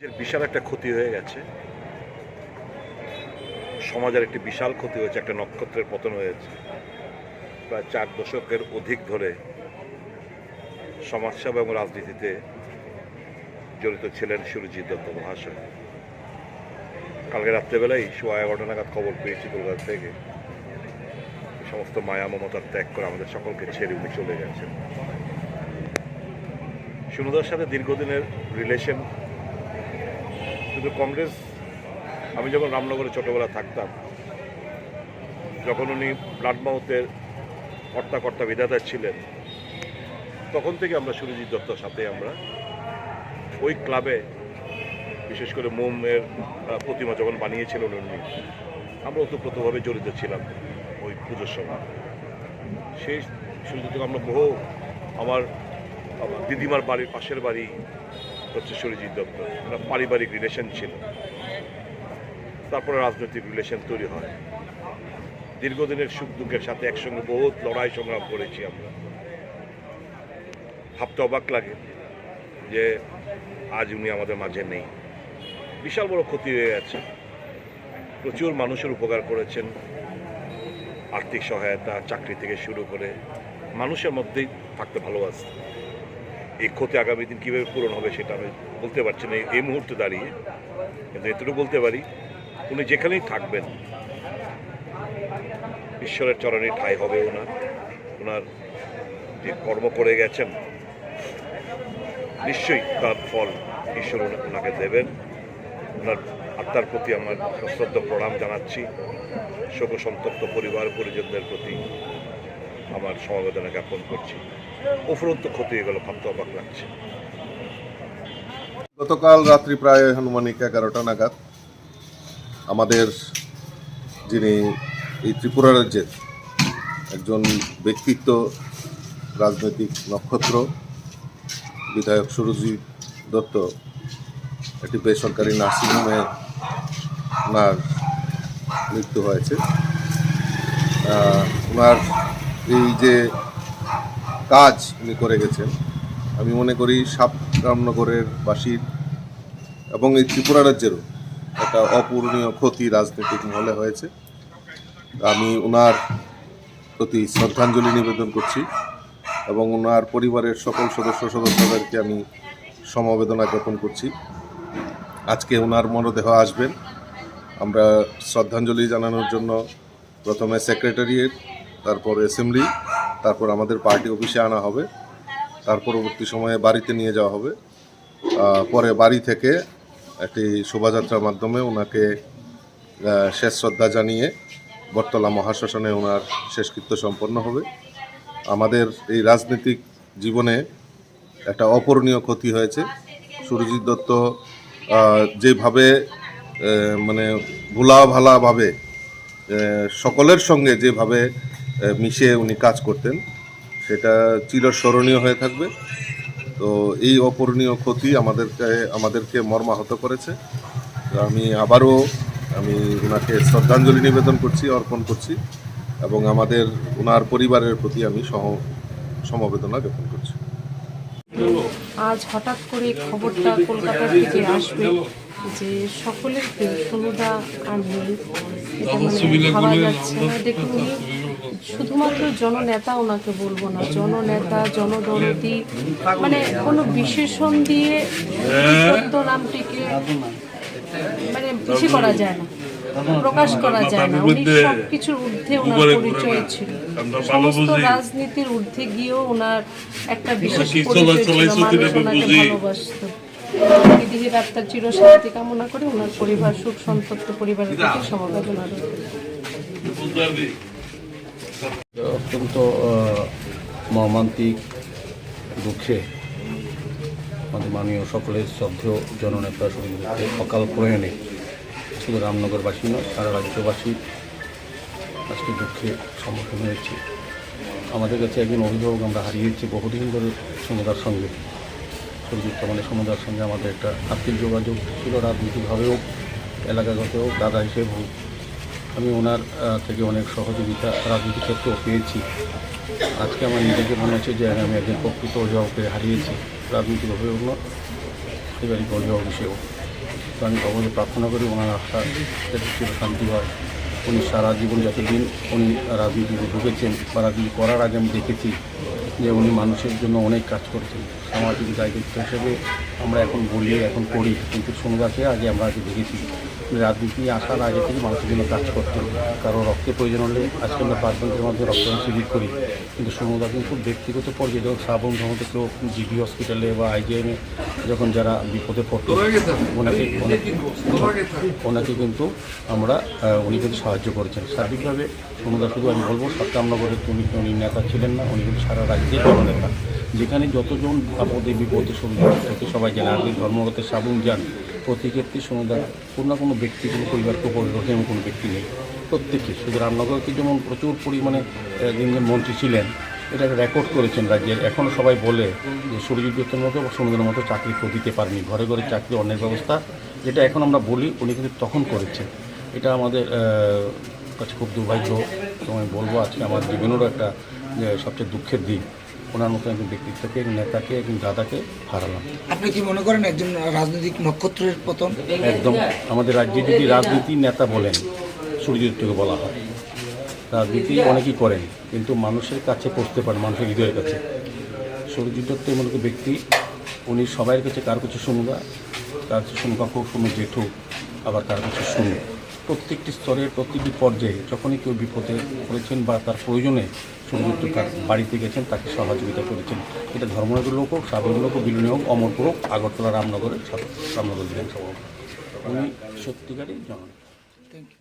বিশাল একটা ক্ষতি হয়ে গেছে, সমাজের একটি বিশাল ক্ষতি হয়েছে, একটা নক্ষত্রের পতন হয়েছে। প্রায় 4 দশকের অধিক ধরে সমাজসেবা এবং রাজনীতিতে জড়িত ছিলেন সুরজিৎ দত্ত মহাশয়। কালকে রাত্রেবেলায় 11:15 নাগাদ খবর পেয়েছি কলকাতা থেকে, সমস্ত মায়া মমতার ত্যাগ করে আমাদের সকলকে ছেড়ে উনি চলে গেছেন। সুনুদার সাথে দীর্ঘদিনের রিলেশন, কিন্তু কংগ্রেস, আমি যখন রামনগরে ছোটোবেলা থাকতাম, যখন উনি ব্লাডমাউথের কর্তা বিধাতা ছিলেন, তখন থেকে আমরা সুরজিৎ দত্তর সাথে আমরা ওই ক্লাবে, বিশেষ করে মোমের প্রতিমা যখন বানিয়েছিলেন উনি, আমরা ওতপ্রোতভাবে জড়িত ছিলাম ওই পুজোর সময়। সেই সুরজিৎ আমরা বহু, আমার দিদিমার বাড়ির পাশের বাড়ি হচ্ছে সুরজিৎ দত্ত, আমরা পারিবারিক রিলেশন ছিল। তারপরে রাজনৈতিক রিলেশন তৈরি হয়। দীর্ঘদিনের সুখ দুঃখের সাথে একসঙ্গে বহুত লড়াই সংগ্রাম করেছি আমরা। ভাবতে অবাক লাগে যে আজ উনি আমাদের মাঝে নেই। বিশাল বড় ক্ষতি হয়ে গেছে। প্রচুর মানুষের উপকার করেছেন, আর্থিক সহায়তা, চাকরি থেকে শুরু করে মানুষের মধ্যেই থাকতে ভালোবাসতেন। এই ক্ষতি আগামী দিন কীভাবে পূরণ হবে সেটা আমি বলতে পারছি না এই মুহূর্তে দাঁড়িয়ে, কিন্তু এতটুকু বলতে পারি, উনি যেখানেই থাকবেন ঈশ্বরের চরণে ঠাঁই হবে ওনার যে কর্ম করে গেছেন, নিশ্চয়ই তার ফল ঈশ্বর ওনাকে দেবেন। ওনার আত্মার প্রতি আমার সশ্রদ্ধ প্রণাম জানাচ্ছি। শোক সন্তপ্ত পরিবার পরিজনদের প্রতি আমার সমবেদনা জ্ঞাপন করছি। উপরন্ত ক্ষতি হয়ে গেল, ভাবতে অবাক লাগছে। গতকাল রাত্রি প্রায় আনুমানিক 11টা নাগাদ আমাদের যিনি এই ত্রিপুরা রাজ্যের একজন ব্যক্তিত্ব, রাজনৈতিক নক্ষত্র, বিধায়ক সুরজিৎ দত্ত একটি বেসরকারি নার্সিংহোমে ওনার মৃত্যু হয়েছে। ওনার এই যে কাজ উনি করে গেছেন, আমি মনে করি রামনগরের বাসীর এবং এই ত্রিপুরা রাজ্যেরও একটা অপূরণীয় ক্ষতি রাজনৈতিক মহলে হয়েছে। আমি ওনার প্রতি শ্রদ্ধাঞ্জলি নিবেদন করছি এবং ওনার পরিবারের সকল সদস্যদেরকে আমি সমবেদনা জ্ঞাপন করছি। আজকে ওনার মরদেহ আসবেন। আমরা শ্রদ্ধাঞ্জলি জানানোর জন্য প্রথমে সেক্রেটারিয়েট, তারপর অ্যাসেম্বলি, তারপর আমাদের পার্টি অফিসে আনা হবে। তার পরবর্তী সময়ে বাড়িতে নিয়ে যাওয়া হবে। পরে বাড়ি থেকে একটি শোভাযাত্রার মাধ্যমে ওনাকে শেষ শ্রদ্ধা জানিয়ে বটতলা মহাশ্মশানে ওনার শেষকৃত্য সম্পন্ন হবে। আমাদের এই রাজনৈতিক জীবনে একটা অপূরণীয় ক্ষতি হয়েছে। সুরজিৎ দত্ত যেভাবে মানে ভোলাভালাভাবে সকলের সঙ্গে যেভাবে মিশে উনি কাজ করতেন, সেটা চিরস্মরণীয় হয়ে থাকবে। তো এই অপূরণীয় ক্ষতি আমাদেরকে মর্মাহত করেছে। আমি আবারও ওনাকে শ্রদ্ধাঞ্জলি নিবেদন করছি, অর্পণ করছি এবং ওনার পরিবারের প্রতি আমি সমবেদনা জ্ঞাপন করছি। আজ হঠাৎ করে খবরটা কলকাতা থেকে আসবে যে সকলের সুনুদা আর নেই, এটা মানে ভাবা যাচ্ছে না। দেখুন, উনি শুধুমাত্র জননেতা ওনাকে বলবো না, জননেতা, জনদরদি, মানে কোনো বিশেষণ দিয়ে সত্য নামটিকে মানে বেশি করা যায় না, প্রকাশ করা যায় না। উনি সবকিছুর ঊর্ধ্বে ওনার পরিচয় ছিল, সমস্ত রাজনীতির ঊর্ধ্বে গিয়েও ওনার একটা বিশেষ পরিচয় ছিল, মানুষ ওনাকে ভালোবাসত। বিধির আত্মার চিরশান্তি কামনা করে ওনার পরিবার, সুখ সন্তপ্ত পরিবারের প্রতি সমবেদনা রইল। অত্যন্ত মর্মান্তিক দুঃখে আমাদের মাননীয় সকলের শ্রদ্ধেয় জননেতা সুরজিৎকে অকাল প্রয়াণে শুধু রামনগরবাসী নয়, সারা রাজ্যবাসী আজকে দুঃখে সম্মুখীন হয়েছে। আমাদের কাছে একজন অভিভাবক আমরা হারিয়েছি বহুদিন ধরে। সমুদার সঙ্গে সুরজিৎ সমুদার সঙ্গে আমাদের একটা আর্থিক যোগাযোগ ছিল, রাজনৈতিকভাবেও, এলাকাগত হোক, দাদা হিসেবে হোক। আমি ওনার থেকে অনেক সহযোগিতা রাজনীতির ক্ষেত্রেও পেয়েছি। আজকে আমার নিজেকে মনে হচ্ছে যে আমি একজন প্রকৃত অভিভাবককে হারিয়েছি, রাজনৈতিক অভিভাবক নয়, পারিবারিক অভিভাবক হিসেবেও। তো আমি ভগবানকে প্রার্থনা করি ওনার আশা যাতে চির শান্তি হয়। উনি সারা জীবন যতদিন উনি রাজনীতিতে ঢুকেছেন বা রাজনীতি করার আগে আমি দেখেছি যে উনি মানুষের জন্য অনেক কাজ করছেন। সামাজিক দায়িত্ব হিসেবে আমরা এখন বলি, এখন করি, কিন্তু সোনুদাকে আগে আমরা আগে দেখেছি রাজনীতি আসার আগে থেকে মানুষের জন্য কাজ করতেন। কারো রক্তের প্রয়োজন হলে আজকে আমরা পার্সেন্টের মধ্যে রক্তদান শিবির করি, কিন্তু সোনুদা কিন্তু ব্যক্তিগত পর্যায়ে যখন শ্রাবণ ধর্মতে কেউ জিবি হসপিটালে বা আইজিএমে যখন যারা বিপদে পড়তো ওনাকে কিন্তু আমরা উনি কিন্তু সাহায্য করেছেন সার্বিকভাবে। সোনুদা শুধু আমি বলবো সত্যামনগরের উনি নেতা ছিলেন না, উনি কিন্তু সারা রাজ্যের জননেতা। যেখানে যতজন আপদে বিপদে থেকে সবাই জানে আপনি ধর্মগত শ্রাবণ যান, প্রতি ক্ষেত্রে সোনুদা কোনো না কোনো ব্যক্তি, কোনো পরিবারকে পরিরোধে এমন কোনো ব্যক্তি নেই। প্রত্যেকে শুধু রামনগরকে যেমন প্রচুর পরিমাণে দিন মন্ত্রী ছিলেন, এটা রেকর্ড করেছেন রাজ্যের। এখনও সবাই বলে যে সুরজিৎ দত্তের মতো বা সোনুদার মতো চাকরি কেউ দিতে পারেনি, ঘরে ঘরে চাকরি অন্যের ব্যবস্থা, যেটা এখন আমরা বলি উনি কিন্তু তখন করেছেন। এটা আমাদের কাছে খুব দুর্ভাগ্য। তো আমি বলবো আজকে আমার জীবনেরও একটা সবচেয়ে দুঃখের দিন, ওনার মতো একজন ব্যক্তিত্বকে, একজন নেতাকে, একজন দাদাকে হারালাম। আপনি কি মনে করেন একজন রাজনৈতিক নক্ষত্রের পতন? একদম। আমাদের রাজ্যে যদি রাজনীতির নেতা বলেন সুরজিৎ দত্তকে বলা হয়। রাজনীতি অনেকেই করেন কিন্তু মানুষের কাছে পৌঁছতে পারেন, মানুষের হৃদয়ের কাছে। সুরজিৎ দত্ত এমন একটা ব্যক্তি, উনি সবাইয়ের কাছে, কার কাছে শুনুগা, কার কাছে শুনুকা খুব শুনু জেঠু, আবার কার কাছে শুনু। প্রত্যেকটি স্তরের প্রত্যেকটি পর্যায়ে যখনই কেউ বিপদে পড়েছেন বা তার প্রয়োজনে সুরজিৎ তার বাড়িতে গেছেন, তাকে সহযোগিতা করেছেন। এটা ধর্মনগর লোক হোক, সাধারণ লোক হোক, বিলুনি হোক, অমরপুর হোক, আগরতলা, রামনগরের রামনগর বিধানসভা, উনি সত্যিকারই জননেতা। Thank you.